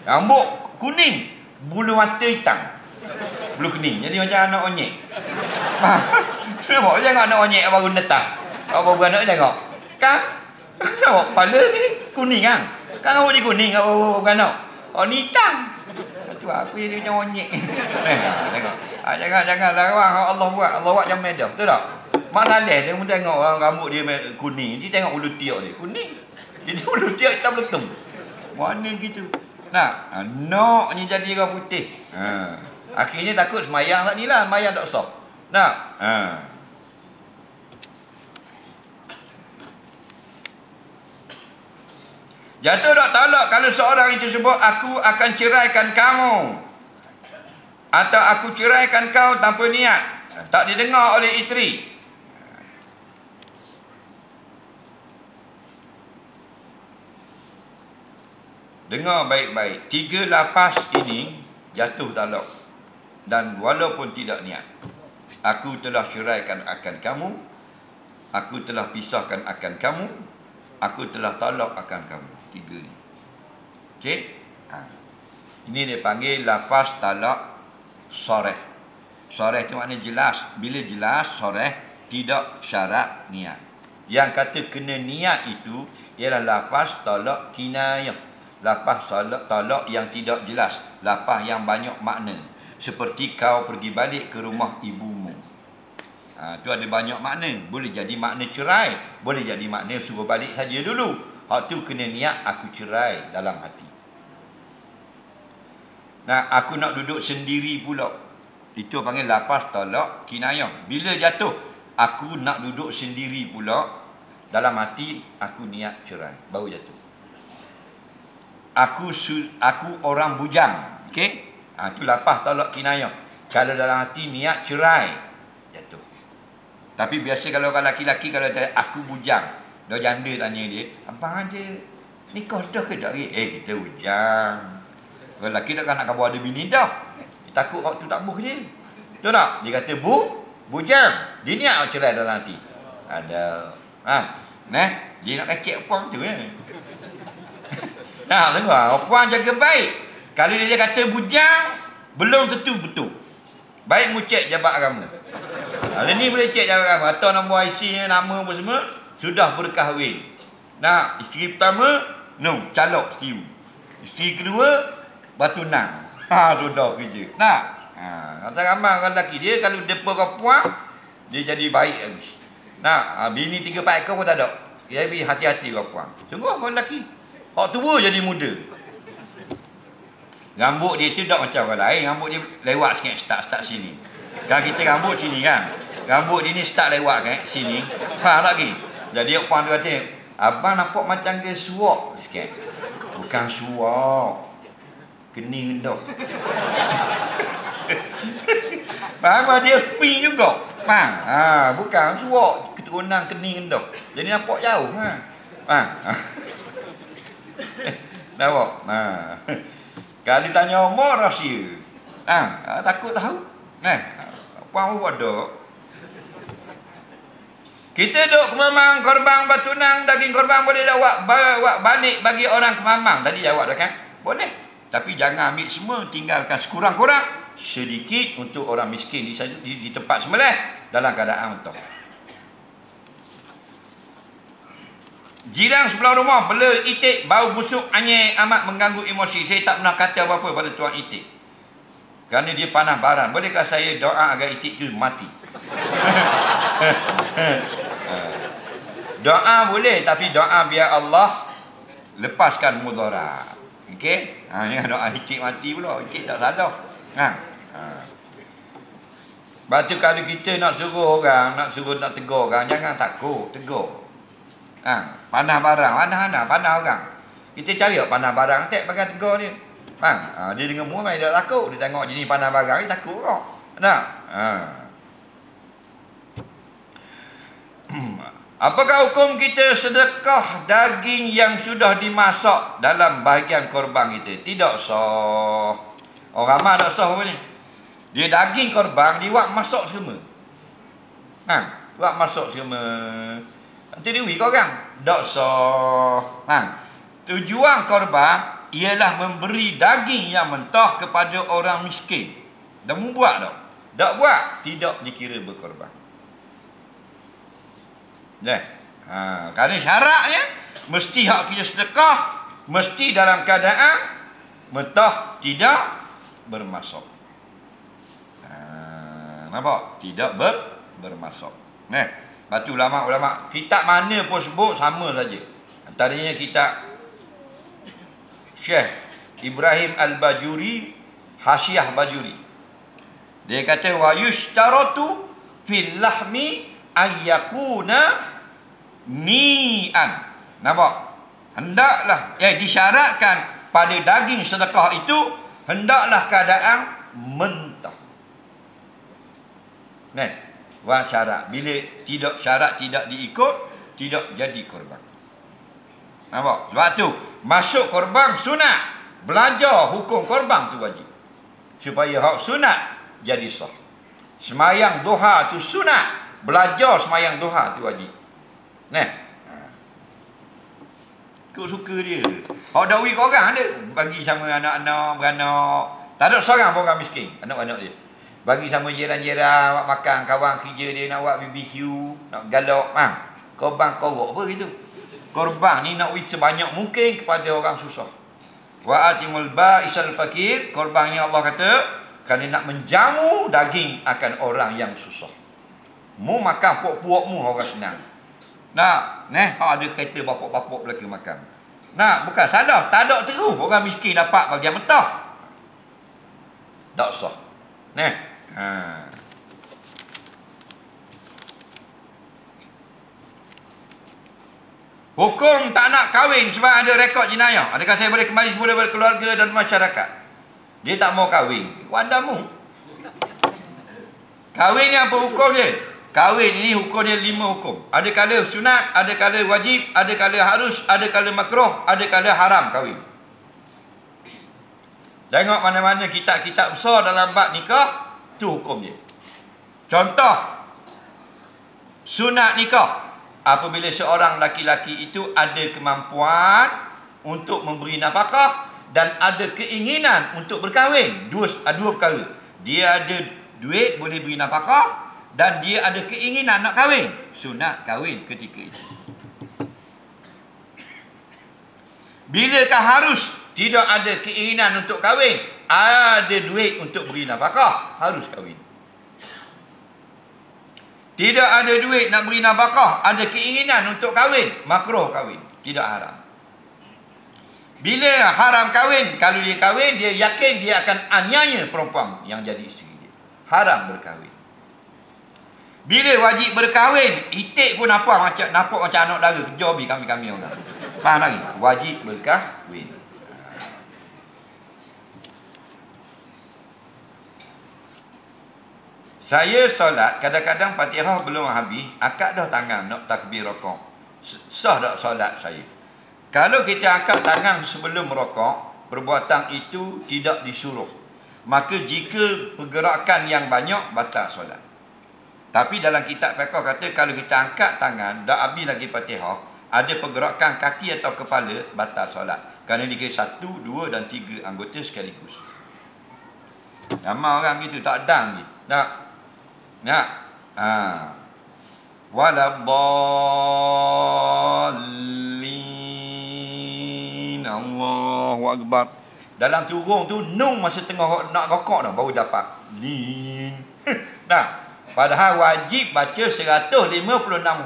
Rambut kuning, bulu mata hitam. Bulu kening. Jadi macam anak onyek. Nampak jangan anak onyek baru netah. Apa beranak tengok. Kan? Nampak kepala ni kuning kan? Kan rambut dia kuning apa beranak. Oh ni hitam. Tu apa dia macam onyek. Tengok. Jangan larang Allah buat macam medah. Betul tak? Mak Saleh dia pun tengok orang rambut dia kuning. Dia tengok ulu tiak dia. Kuning. Jadi ulu tiak hitam letung. Mana gitu. Nah, nok ni jadi orang putih. Akhirnya takut semayang tak ni lah, semayang tak sah. Nah, jatuh tak talak kalau seorang itu sebut aku akan ceraikan kamu atau aku ceraikan kau tanpa niat. Tak didengar oleh isteri. Dengar baik-baik. 3 lafaz ini jatuh talak. Dan walaupun tidak niat. Aku telah ceraikan akan kamu. Aku telah pisahkan akan kamu. Aku telah talak akan kamu. 3 ni. Okey? Ini dia panggil lafaz talak sarih. Sarih tu maknanya jelas. Bila jelas, sarih, tidak syarat niat. Yang kata kena niat itu ialah lafaz talak kinayah. Lafaz talak yang tidak jelas. Lafaz yang banyak makna. Seperti kau pergi balik ke rumah ibumu. Itu ada banyak makna. Boleh jadi makna cerai. Boleh jadi makna suruh balik saja dulu. Hak tu kena niat aku cerai dalam hati. Nah, aku nak duduk sendiri pula. Itu panggil lafaz talak kinayah. Bila jatuh, aku nak duduk sendiri pula. Dalam hati, aku niat cerai. Baru jatuh. Aku orang bujang. Okey? Itu lafaz talak kinayah. Kalau dalam hati niat cerai, jatuh. Tapi biasa kalau orang laki-laki kalau tanya aku bujang, dah janda tanya dia, abang ada nikah dah ke tak? Kita bujang. Kalau lelaki takkan nak kabar ada bini dah. Dia takut waktu tak buh dia. Betul tak? Dia kata bujang. Dia niat cerai dalam hati. Ada. Dia nak kecek puang tu Nah, dengar, puan jaga baik. Kalau dia kata bujang, belum tentu betul. Baik mu cek jabat agama. Kalau ni boleh cek jabat agama. Atau nombor IC, nama apa semua, sudah berkahwin. Nah, isteri pertama, calok siu. Isteri kedua, batu nang. Sudah kerja. Nah, kata ramai orang lelaki dia, kalau dia perempuan, dia jadi baik habis. Nah, bini 3-4 ekor pun tak ada. Dia lebih hati-hati perempuan. Sungguh orang lelaki. Hak tua jadi muda. Rambut dia tu tak macam orang lain. Rambut dia lewat sikit, start sini. Kan kita rambut sini kan. Rambut dia ni start lewat kan, sini. Faham tak lagi? Jadi orang tu kata, abang nampak macam ke suak sikit. Bukan suak. Kening dah. Faham dia spin juga. Faham? Bukan suak. Keturunan kening dah. Jadi nampak jauh. Faham? Nampak? Kalau tanya umur rahsia. Takut tahu. Puan pun ada. Kita duk kemamang korban batunang, daging korban boleh dah buat balik bagi orang kemamang. Tadi jawab dah kan? Boleh. Tapi jangan ambil semua, tinggalkan sekurang-kurang sedikit untuk orang miskin di tempat sembelih dalam keadaan mentah. Jiran sebelah rumah bela itik, bau busuk, anyir, amat mengganggu emosi. Saya tak pernah kata apa-apa pada tuan itik. Kerana dia panah barang. Bolehkah saya doa agar itik itu mati? Doa boleh, tapi doa biar Allah lepaskan mudarat. Okey? Jangan doa itik mati pula. Itik tak salah. Sebab tu kalau kita nak suruh orang, nak tegur orang, jangan takut, tegur. Panah barang, panah orang. Kita cari panah barang, tak pakai tegur dia. Dia dengan muat dia tak takut. Dia tengok jenis panah barang, dia takut kok. Apakah hukum kita sedekah daging yang sudah dimasak dalam bahagian korban kita? Tidak sah. Orang ramai tak sah apa ni? Dia daging korban, dia buat masak semua. Buat masak semua. Nanti duit kau kan? Tak sah. Tujuan korban ialah memberi daging yang mentah kepada orang miskin. Dan buat tak? Tak buat, tidak dikira berkorban. Kerana syaratnya mesti hak kita sedekah mesti dalam keadaan mentah, tidak bermasak. Nampak? Tidak bermasak. Batu ulama-ulama kitab mana pun sebut sama saja. Antaranya kitab Syekh Ibrahim Al-Bajuri, Hasyiah Bajuri. Dia kata wa yushtaratu fil lahmi ayyakuna ni'an. Nampak? Hendaklah disyaratkan pada daging sedekah itu hendaklah keadaan mentah. Wah syarat. Bila tidak syarat tidak diikut, tidak jadi korban. Nampak? Sebab tu masuk korban sunat. Belajar hukum korban tu wajib. Supaya hak sunat jadi sah. Semayang duha tu sunat. Belajar semayang duha tu wajib. Kau suka dia. Hak dakwi korang dia. Bagi sama anak-anak, beranak. Tak ada seorang pun orang miskin. Anak-anak dia. Bagi sama jiran-jiran, awak makan, kawan kerja dia nak buat BBQ, nak galak. Korban korok apa gitu. Korban ni nak wis sebanyak mungkin kepada orang susah. Wa atimul ba'isal fakir, korbannya Allah kata kerana nak menjamu daging akan orang yang susah. Mu makan puak-puakmu orang senang. Ada kereta bapak-bapak belaka makan. Bukan salah, tak ada terus orang miskin dapat bagian mentah. Tak sah. Hukum tak nak kahwin sebab ada rekod jenayah. Adakah saya boleh kembali semula berkeluarga dan masyarakat? Dia tak mau kahwin. Wandamu. Kahwin ni apa hukum dia? Kahwin ini hukum dia 5 hukum. Ada kala sunat, ada kala wajib, ada kala harus, ada kala makruh, ada kala haram kahwin. Tengok mana-mana kitab-kitab besar dalam bab nikah, tu hukum dia. Contoh, sunat nikah. Apabila seorang laki-laki itu ada kemampuan untuk memberi nafkah dan ada keinginan untuk berkahwin. Dua perkara. Dia ada duit boleh beri nafkah dan dia ada keinginan nak kahwin. Sunat kahwin ketika itu. Bilakah harus tidak ada keinginan untuk kahwin, ada duit untuk beri nafkah, harus kahwin. Tidak ada duit nak beri nafkah, ada keinginan untuk kahwin, makruh kahwin, tidak haram. Bila haram kahwin, kalau dia kahwin, dia yakin dia akan aniaya perempuan yang jadi isteri dia. Haram berkahwin. Bila wajib berkahwin, itik pun nampak macam anak dara, kejar kami orang. Faham lagi? Wajib berkahwin. Saya solat, kadang-kadang Fatihah belum habis, akad dah tangan nak takbir rokok. Sah tak solat saya? Kalau kita angkat tangan sebelum rokok, perbuatan itu tidak disuruh. Maka jika pergerakan yang banyak, batal solat. Tapi dalam kitab fiqh kata, kalau kita angkat tangan, dah habis lagi Fatihah, ada pergerakan kaki atau kepala, batal solat. Kerana dikira 1, 2 dan 3 anggota sekaligus. Ramai orang gitu, tak dang ni. Waladdallin. Allahu Akbar. Dalam turun tu nun masa tengah nak rokok dah baru dapat lin. Padahal wajib baca 156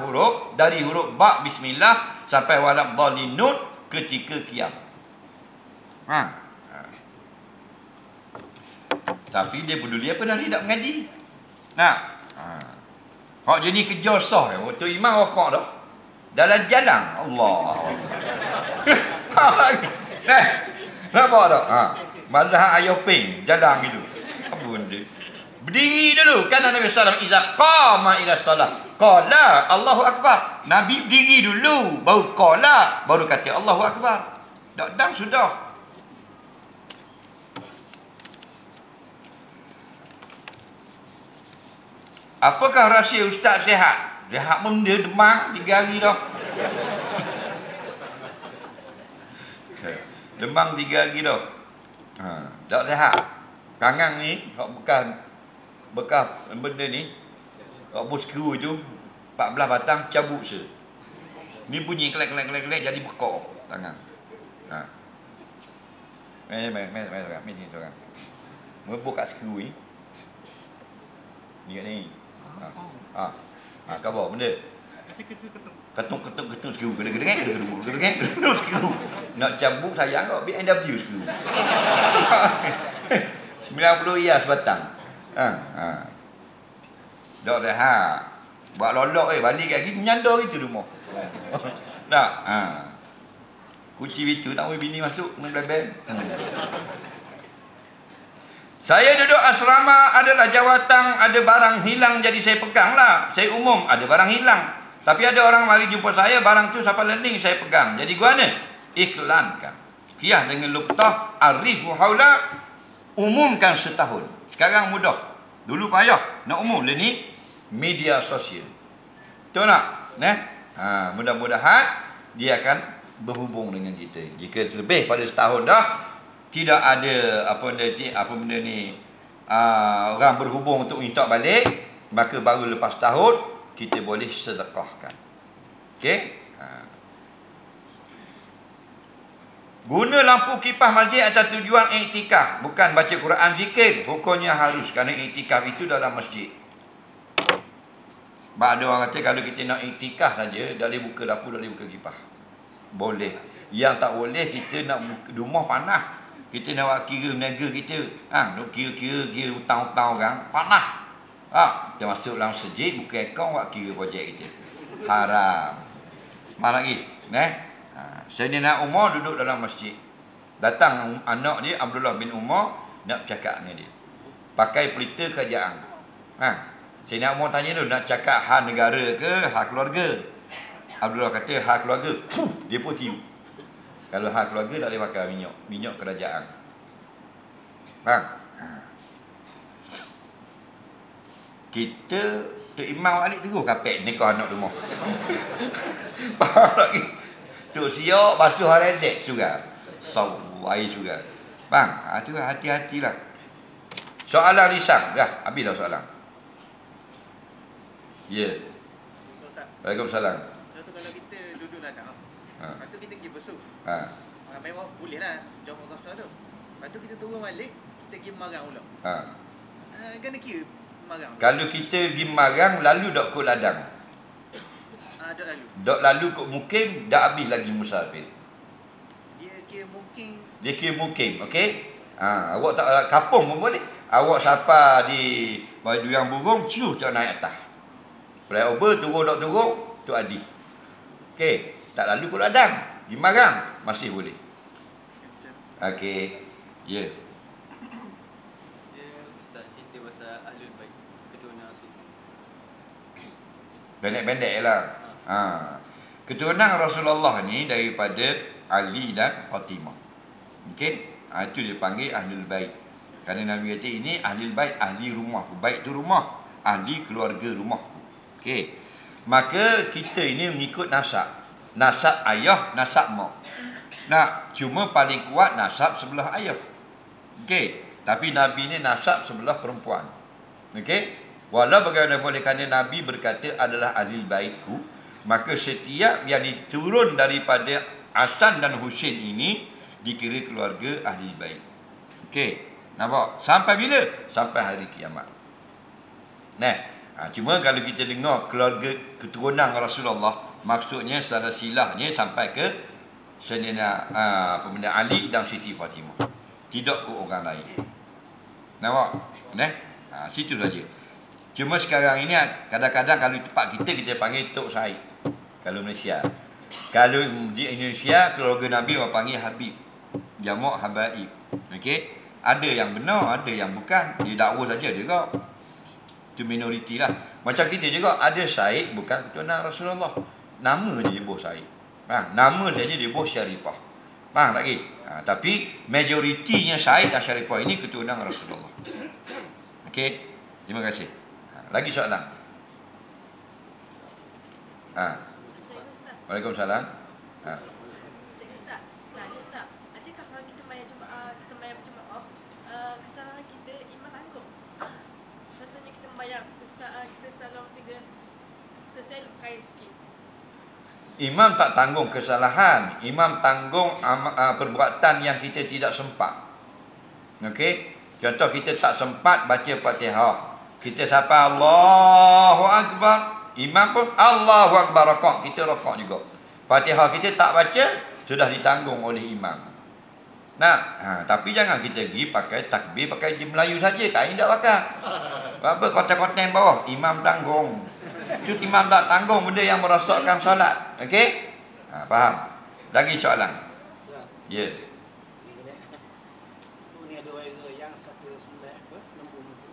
huruf dari huruf ba bismillah sampai waladdallin nun ketika qiyam. Tapi dia peduli apa dah dia tak mengaji. Hak jenis kerja sah waktu imam rokok dah dalam jalan. Allah. Nampak tak? Mazhab Ayoping jalan gitu. Apa benda? Berdiri dulu kan Nabi sallallahu alaihi wasallam iza qama ila salat qala Allahu akbar. Nabi berdiri dulu baru qala baru kata Allahu akbar. Dak sudah. Apakah rahsia ustaz sihat? Sihat pun dia demam 3 hari dah. Demam 3 hari dah. Tak sihat. Kangang ni, bekas benda ni, bos skru tu, 14 batang cabut se. Ni bunyi kelek jadi bekok tangan. Ni seorang. Merebuk kat skru ni. Ni kat ni. Khabar benda. Ketung sekiru. Kedeng sekiru. Nak cabut sayang kau BMW sekiru. 90 ya sebatang. Dok dah ha. Buat lolok balik lagi menyandar gitu rumah. Nak. Kunci itu tak boleh bini masuk kena belabel. Saya duduk asrama, adalah jawatan, ada barang hilang jadi saya pegang lah. Saya umum, ada barang hilang. Tapi ada orang mari jumpa saya, barang tu siapa lending, saya pegang. Jadi gua ni, iklankan. Kiyah dengan luktah, arifu haula, umumkan setahun. Sekarang mudah. Dulu payah, nak umum. Ni media sosial. Betul tak? Mudah-mudahan dia akan berhubung dengan kita. Jika lebih pada setahun dah, tidak ada apa benda ni orang berhubung untuk minta balik, maka baru lepas tahun kita boleh sedekahkan. Okey? Guna lampu kipas masjid atas tujuan iktikaf, bukan baca Quran zikir. Hukumnya harus, kerana iktikaf itu dalam masjid. Sebab ada orang kata kalau kita nak iktikaf saja, dah boleh buka lampu, dah boleh buka kipas. Boleh. Yang tak boleh, kita nak rumah panas. Kita nak buat kira niaga kita. Nak kira hutang-hutang orang. Panas. Kita masuk dalam masjid, buka akaun, buat kira projek kita. Haram. Mana lagi? Sayyidina Umar duduk dalam masjid. Datang anak dia, Abdullah bin Umar, nak bercakap dengan dia. Pakai pelita kerajaan. Sayyidina Umar tanya dia, nak cakap hal negara ke, hal keluarga? Abdullah kata, hal keluarga. Dia pun tiup. Kalau hal keluarga tak boleh pakai minyak. Minyak kerajaan. Faham? Kita, Tok Imam adik terus kapek nikah anak rumah. Faham lagi? Tok siok basuh hari dek surat. Air surat. Bang, tu hati-hatilah. Soalan lisan. Dah, habis dah soalan. Ya. Waalaikumsalam. Contoh kalau kita duduk ladang, lepas tu kita pergi besuk. Memang boleh lah jawab rasa tu. Lepas tu kita turun balik, kita pergi marang pula. Kena kira marang. Kalau kita pergi marang, lalu dok ke ladang. Dok lalu. Dok lalu kok mukim, dah habis lagi musafir. Dia kira mukim. Dia kira mukim, okey? Awak tak kapung pun boleh. Awak siapa di baju yang burung, cium tak naik atas. Flyover turun dok turun, tu adi. Okey, tak lalu ke ladang, pergi marang masih boleh. Okey. Ya. Ustaz cerita pasal Ahlul Bait, keturunan Rasul. Pendek-pendek lah. Keturunan Rasulullah ni daripada Ali dan Fatimah. Okey? Itu dia panggil Ahlul Bait. Kerana Nabi kata ini Ahlul Bait, ahli rumah. Bait tu rumah, ahli keluarga rumah. Okey. Maka kita ini mengikut nasab. Nasab ayah, nasab mak. Cuma paling kuat nasab sebelah ayah. Okey. Tapi Nabi ni nasab sebelah perempuan. Okey. Walau bagaimana boleh, kerana Nabi berkata adalah ahli baitku, maka setiap yang diturun daripada Hasan dan Husain ini dikira keluarga ahli bait. Okey. Nampak? Sampai bila? Sampai hari kiamat. Cuma kalau kita dengar keluarga keturunan Rasulullah, maksudnya secara silahnya sampai ke Sayyidina Ali dan Siti Fatimah. Tidak ke orang lain. Nampak? Situ saja. Cuma sekarang ini kadang-kadang kalau tempat kita panggil Tok Said. Kalau Malaysia. Kalau di Indonesia keluarga Nabi orang panggil Habib. Jamak Habaib. Okey? Ada yang benar, ada yang bukan. Dia dakwa saja juga. Itu minoriti lah. Macam kita juga ada Said bukan keturunan Rasulullah. Nama je dia bos Said. Nama saja dia bos Syarifah. Faham tak lagi? Tapi majoritinya Said dan Syarifah ini keturunan Rasulullah. Okey? Terima kasih. Lagi soalan? Waalaikumsalam. Ustaz, adakah kalau kita bayar berjemaah, kesalahan kita imam tanggung? Contohnya kita bayar kita salah macam terselok kaya sikit. Imam tak tanggung kesalahan. Imam tanggung perbuatan yang kita tidak sempat. Okey? Contoh kita tak sempat baca Fatihah. Kita sapa Allahu Akbar. Imam pun Allahu Akbar rakaat, kita rakaat juga. Fatihah kita tak baca, sudah ditanggung oleh imam. Nah, tapi jangan kita pergi pakai takbir, pakai je Melayu saja, kain tak pakai. Apa kotak-kotak bawah, imam tanggung. Itu imam tak tanggung benda yang merosakkan solat. Okey? Faham? Lagi soalan? Ya. Ini ada orang yang kata sembelih apa? Lembu mati.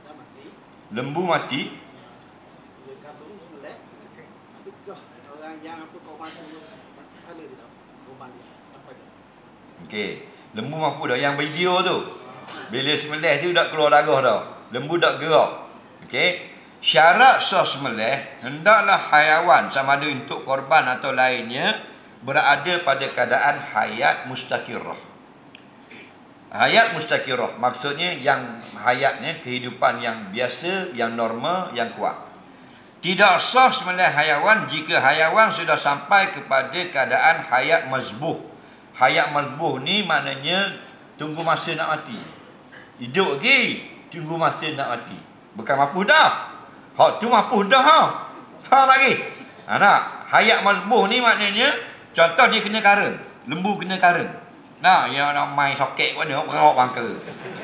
Dah mati. Lembu mati. Dia kata sembelih. Adakah orang yang apa korban tu ada tidak? Korban dia. Apa dia? Okey. Lembu mampu dah yang video tu. Bila sembelih tu dak keluar darah dah. Lembu dak gerak. Okey. Syarat sah sembelih hendaklah haiwan sama ada untuk korban atau lainnya berada pada keadaan hayat mustaqirrah. Hayat mustaqirrah maksudnya yang hayatnya kehidupan yang biasa, yang normal, yang kuat. Tidak sah sembelih haiwan jika haiwan sudah sampai kepada keadaan hayat mazbuh. Hayat mazbuh ni maknanya tunggu masa nak mati. Hidup lagi, tunggu masa nak mati. Bukan mampu dah. Hak tu mampu dah ha. Faham lagi? Nak hayat mazbuh ni maknanya contoh dia kena karen, lembu kena karen. Nah, yang nak main soket kat mana berok bangka.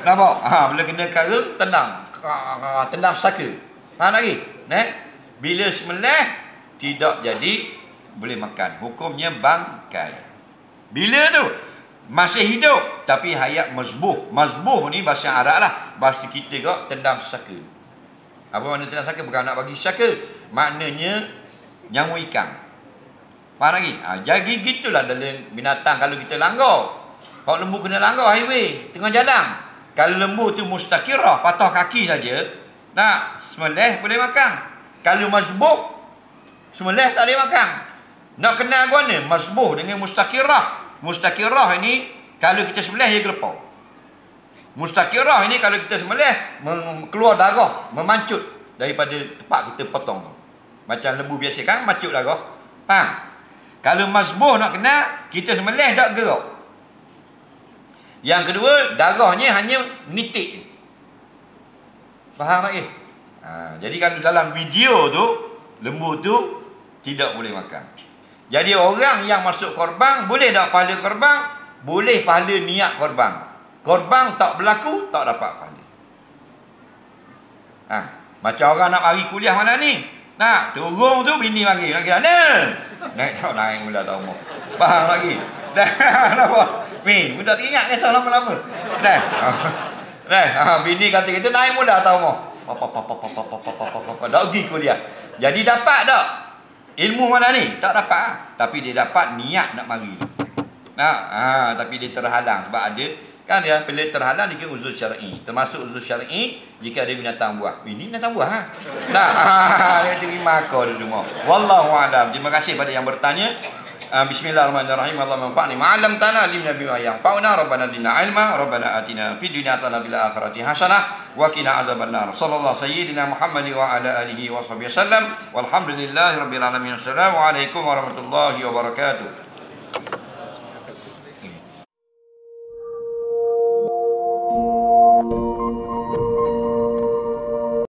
Nampak? Bila kena karen tendang. Tendang saka. Faham lagi? Bila sembelih tidak jadi boleh makan. Hukumnya bangkai. Bila tu masih hidup tapi hayat mazbuh. Mazbuh ni bahasa Arab lah. Bahasa kita kok tendang saka. Apa makna tendang saka? Bukan nak bagi saka. Maknanya nyawa ikan. Faham lagi? Jadi gitulah dalam binatang kalau kita langgar. Kalau lembu kena langgar highway tengah jalan. Kalau lembu tu mustaqirah, patah kaki saja, nak sembelih boleh makan. Kalau mazbuh, sembelih tak boleh makan. Nak kenal mana mazbuh dengan mustaqirah? Mustaqirah ini kalau kita sembelih dia gelepau. Mustaqirah ini kalau kita sembelih keluar darah, memancut daripada tempat kita potong. Macam lembu biasa kan mancut darah. Faham? Kalau mazbuh nak kena, kita sembelih tak gerak. Yang kedua, darahnya hanya nitik. Faham tak? Jadi kalau dalam video tu, lembu tu tidak boleh makan. Jadi orang yang masuk korban, boleh tak pahala korban? Boleh pahala niat korban. Korban tak berlaku, tak dapat pahala. Macam orang nak pergi kuliah malam ni. Nak turun tu bini panggil. Nak kira naik mula tahu mau. Faham lagi? Dah nampak. Ni, mudah teringat ni soal lama-lama. Bini kata kita naik mula tahu mau. Dah pergi kuliah. Jadi dapat tak? Ilmu mana ni? Tak dapat. Tapi dia dapat niat nak mari. Tapi dia terhalang sebab ada kan dia bila terhalang dia kira uzur syar'i. Termasuk uzur syar'i jika ada binatang buah. Ini binatang buah dia terima kau dulu mau. Wallahu a'lam. Terima kasih pada yang bertanya. Bismillahirrahmanirrahim. Allahumma anfa'ni ma'alam tana limna bima yanfa'una rabbana zidna ilma rabbana atina fid dunya hasanah bil akhirati hasanah wa qina adzabannar. Sallallahu sayyidina Muhammad wa ala alihi wa sahbihi wasallam. Walhamdulillahirabbil alamin. Assalamualaikum warahmatullahi wabarakatuh.